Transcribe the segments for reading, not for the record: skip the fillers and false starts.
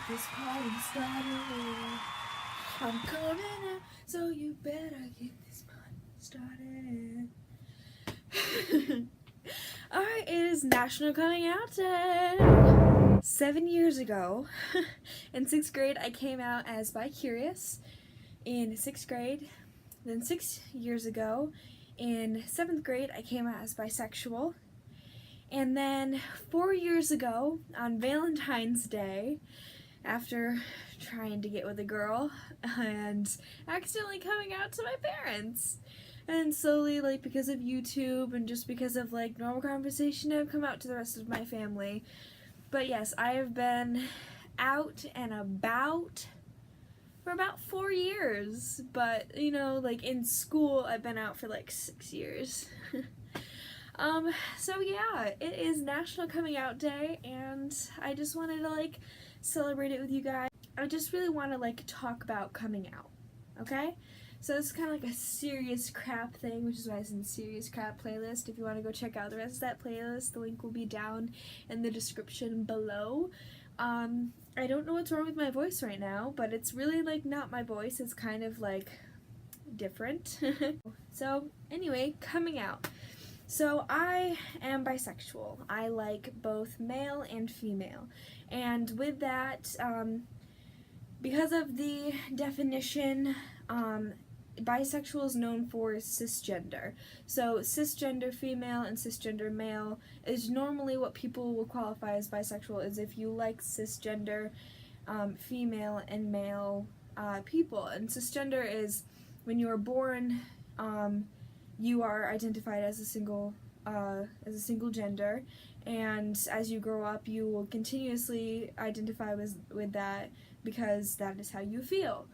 This party started. I'm coming out, so you better get this party started. Alright, it is National Coming Out Day. 7 years ago, in 6th grade, I came out as bi-curious. In 6th grade, then 6 years ago, in 7th grade, I came out as bisexual. And then 4 years ago, on Valentine's Day, after trying to get with a girl and accidentally coming out to my parents. And slowly, like, because of YouTube and just because of, like, normal conversation, I've come out to the rest of my family. But yes, I have been out and about for about 4 years. But, you know, like, in school, I've been out for, like, 6 years. So yeah, it is National Coming Out Day, and I just wanted to, like, celebrate it with you guys. I just really want to, like, talk about coming out, okay? So it's kind of like a serious crap thing, which is why it's in the serious crap playlist. If you want to go check out the rest of that playlist, the link will be down in the description below. I don't know what's wrong with my voice right now, but it's really, like, not my voice. It's kind of, like, different. So anyway, coming out. So I am bisexual. I like both male and female. And with that, because of the definition, bisexual is known for cisgender. So cisgender female and cisgender male is normally what people will qualify as bisexual, is if you like cisgender female and male people. And cisgender is when you are born, you are identified as a single gender, and as you grow up, you will continuously identify with that because that is how you feel.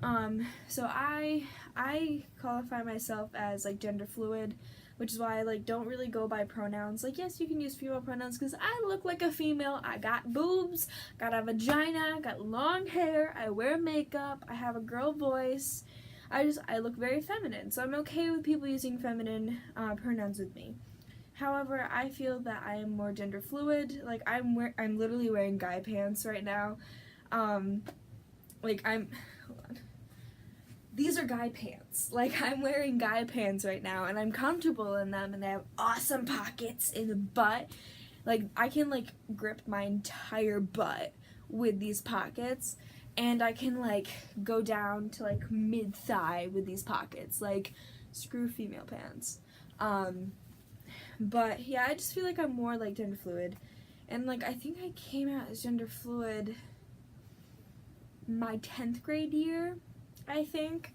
So I qualify myself as, like, gender fluid, which is why I, like, don't really go by pronouns. Like, yes, you can use female pronouns because I look like a female. I got boobs, got a vagina, got long hair, I wear makeup, I have a girl voice. I look very feminine, so I'm okay with people using feminine pronouns with me. However, I feel that I am more gender fluid. Like, I'm literally wearing guy pants right now. Hold on. These are guy pants. Like, I'm wearing guy pants right now, and I'm comfortable in them, and they have awesome pockets in the butt. Like, I can, like, grip my entire butt with these pockets. And I can, like, go down to, like, mid-thigh with these pockets. Like, screw female pants. But, yeah, I just feel like I'm more, like, gender fluid. And, like, I think I came out as gender fluid my 10th grade year, I think.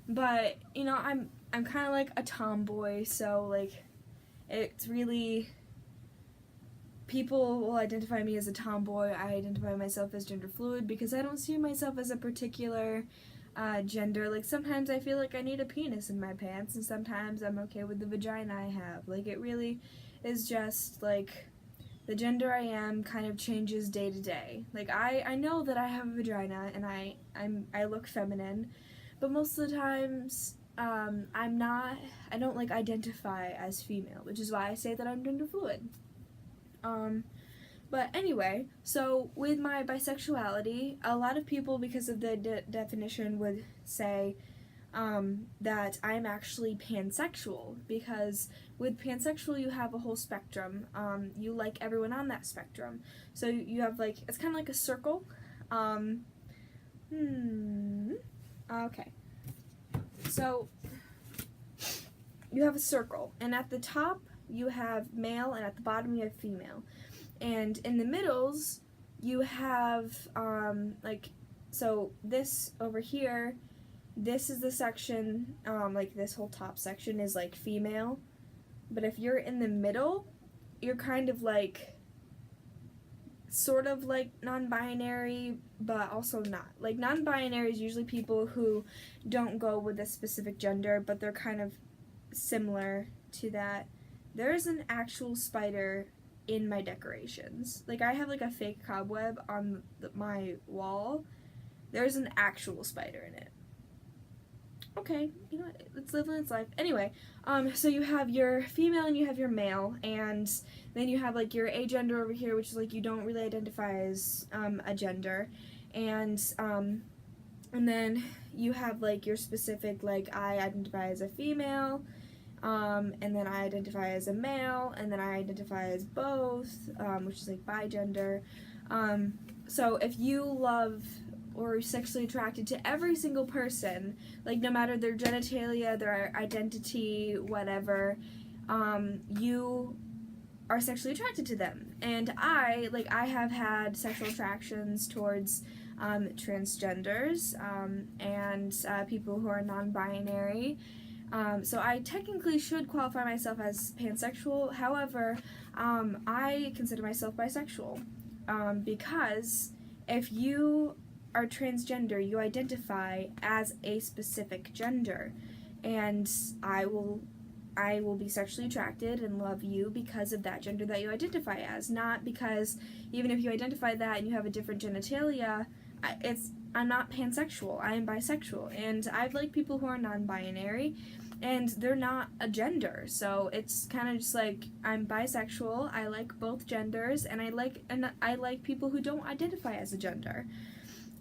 But, you know, I'm kind of, like, a tomboy, so, like, it's really... People will identify me as a tomboy. I identify myself as gender fluid because I don't see myself as a particular gender. Like, sometimes I feel like I need a penis in my pants, and sometimes I'm okay with the vagina I have. Like, it really is just, like, the gender I am kind of changes day to day. Like, I know that I have a vagina, and I look feminine, but most of the times, I don't, like, identify as female, which is why I say that I'm gender fluid. But anyway, so with my bisexuality, a lot of people, because of the definition, would say that I'm actually pansexual, because with pansexual you have a whole spectrum. You like everyone on that spectrum. So you have, like, it's kind of like a circle. Okay. So you have a circle, and at the top you have male, and at the bottom you have female. And in the middles, you have, so this over here, this is the section, like, this whole top section is, like, female. But if you're in the middle, you're kind of, like, sort of, like, non-binary, but also not. Like, non-binary is usually people who don't go with a specific gender, but they're kind of similar to that. There's an actual spider in my decorations. Like, I have, like, a fake cobweb on my wall. There's an actual spider in it. okay, you know what, it's living its life. Anyway, so you have your female and you have your male, and then you have like your agender over here, which is like you don't really identify as a gender, and then you have like your specific, like I identify as a female, and then I identify as a male, and then I identify as both, which is like bigender. So if you love or are sexually attracted to every single person, like no matter their genitalia, their identity, whatever, you are sexually attracted to them. And I have had sexual attractions towards transgenders, and people who are non-binary. So I technically should qualify myself as pansexual. However, I consider myself bisexual, because if you are transgender, you identify as a specific gender, and I will be sexually attracted and love you because of that gender that you identify as, not because even if you identify that and you have a different genitalia, I'm not pansexual, I am bisexual, and I've liked people who are non-binary, and they're not a gender, so it's kind of just like, I'm bisexual, I like both genders, and I like people who don't identify as a gender.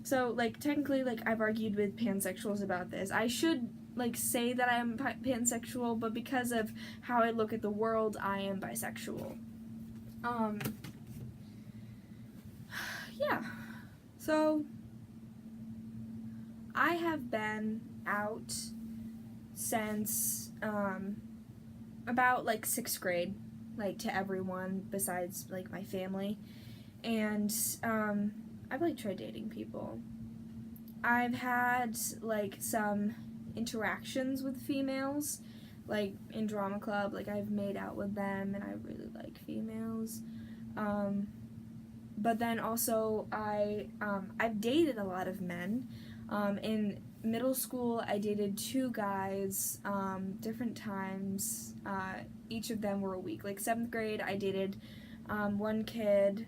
So, like, technically, like, I've argued with pansexuals about this. I should, like, say that I am pansexual, but because of how I look at the world, I am bisexual. Yeah. So, I have been out since, about, like, 6th grade, like, to everyone besides, like, my family. And, I've, like, tried dating people. I've had, like, some interactions with females, like, in drama club, like, I've made out with them, and I really like females. But then also, I've dated a lot of men. In middle school, I dated 2 guys, different times. Each of them were a week. Like, 7th grade, I dated, 1 kid,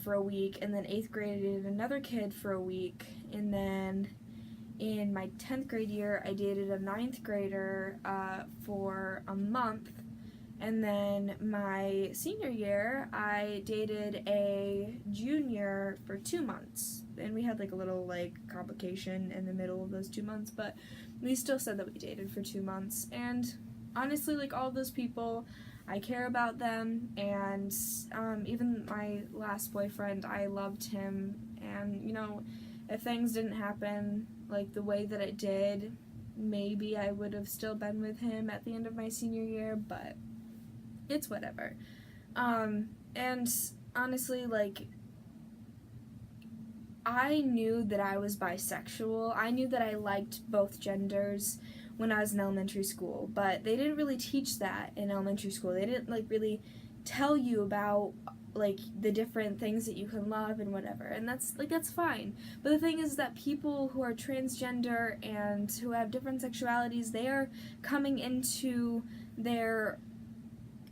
for a week, and then 8th grade I dated another kid for a week, and then in my 10th grade year I dated a 9th grader for a month, and then my senior year I dated a junior for 2 months, and we had like a little like complication in the middle of those 2 months, but we still said that we dated for 2 months, and honestly, like, all those people, I care about them, and even my last boyfriend, I loved him, and, you know, if things didn't happen, like, the way that it did, maybe I would have still been with him at the end of my senior year, but it's whatever. And honestly, like, I knew that I was bisexual. I knew that I liked both genders when I was in elementary school, but they didn't really teach that in elementary school. They didn't, like, really tell you about, like, the different things that you can love and whatever, and that's fine. But the thing is that people who are transgender and who have different sexualities, they are coming into their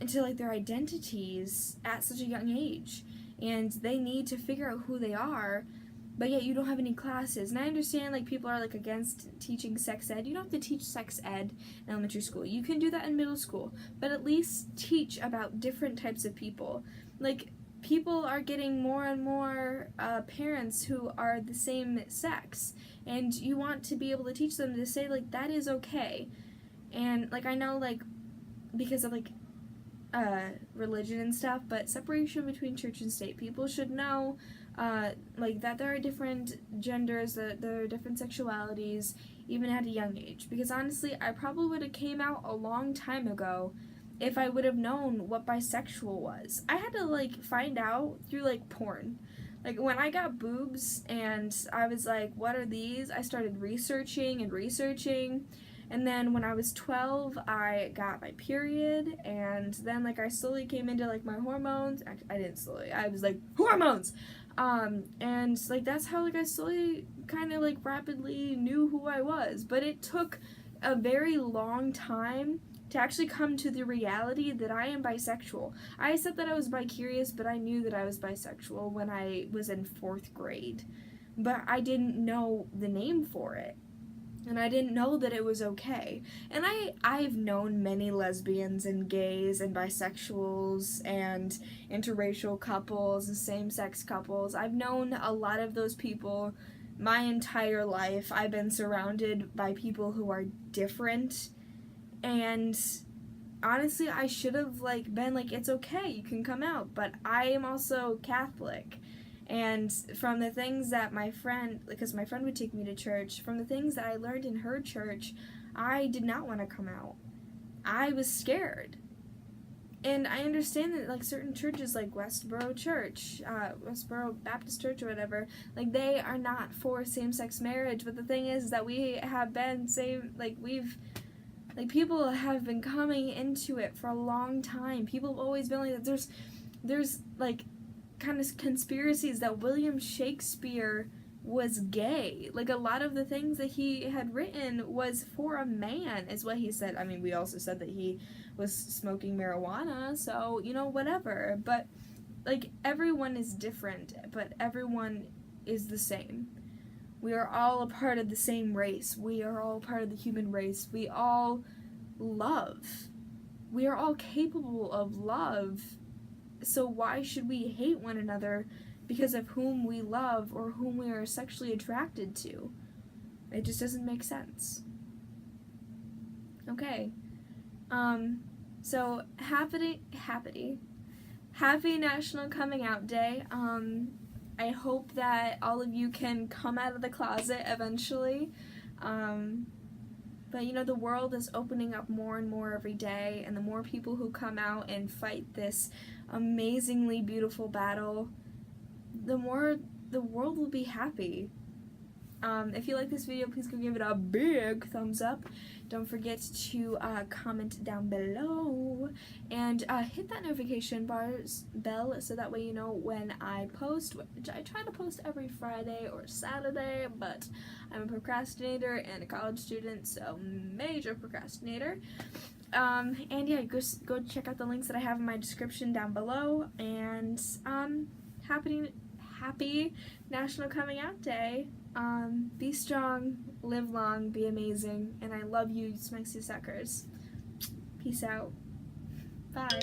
identities at such a young age, and they need to figure out who they are, but yet you don't have any classes. And I understand, like, people are, like, against teaching sex ed. You don't have to teach sex ed in elementary school. You can do that in middle school, but at least teach about different types of people. Like, people are getting more and more parents who are the same sex, and you want to be able to teach them to say, like, that is okay. And, like, I know, like, because of, like, religion and stuff, but separation between church and state, people should know like, that there are different genders, that there are different sexualities, even at a young age. Because honestly, I probably would have came out a long time ago if I would have known what bisexual was. I had to, like, find out through, like, porn. Like, when I got boobs and I was like, what are these? I started researching, and then when I was 12, I got my period, and then, like, I slowly came into, like, my hormones. I didn't slowly, I was like, hormones! And, like, that's how, like, I slowly kind of, like, rapidly knew who I was. But it took a very long time to actually come to the reality that I am bisexual. I said that I was bi-curious, but I knew that I was bisexual when I was in 4th grade. But I didn't know the name for it. And I didn't know that it was okay. And I've known many lesbians and gays and bisexuals and interracial couples and same-sex couples. I've known a lot of those people my entire life. I've been surrounded by people who are different, and honestly, I should have been like, it's okay, you can come out. But I am also Catholic. And from the things that my friend, because my friend would take me to church, from the things that I learned in her church, I did not want to come out. I was scared. And I understand that certain churches like Westboro Church, Westboro Baptist Church or whatever, they are not for same-sex marriage. But the thing is that we have been people have been coming into it for a long time. People have always been like that. There's kind of conspiracies that William Shakespeare was gay. A lot of the things that he had written was for a man, is what he said. I mean, we also said that he was smoking marijuana, so, whatever. But, everyone is different, but everyone is the same. We are all a part of the same race. We are all part of the human race. We all love. We are all capable of love. So why should we hate one another because of whom we love or whom we are sexually attracted to? It just doesn't make sense. Okay. So happy National Coming Out Day. I hope that all of you can come out of the closet eventually. But the world is opening up more and more every day, and the more people who come out and fight this amazingly beautiful battle, the more the world will be happy. If you like this video, please go give it a big thumbs up. Don't forget to comment down below and hit that notification bell so that way you know when I post, which I try to post every Friday or Saturday, but I'm a procrastinator and a college student, so major procrastinator. And yeah, go check out the links that I have in my description down below, and happy National Coming Out Day. Be strong, live long, be amazing, and I love you, Smexy Suckers. Peace out. Bye.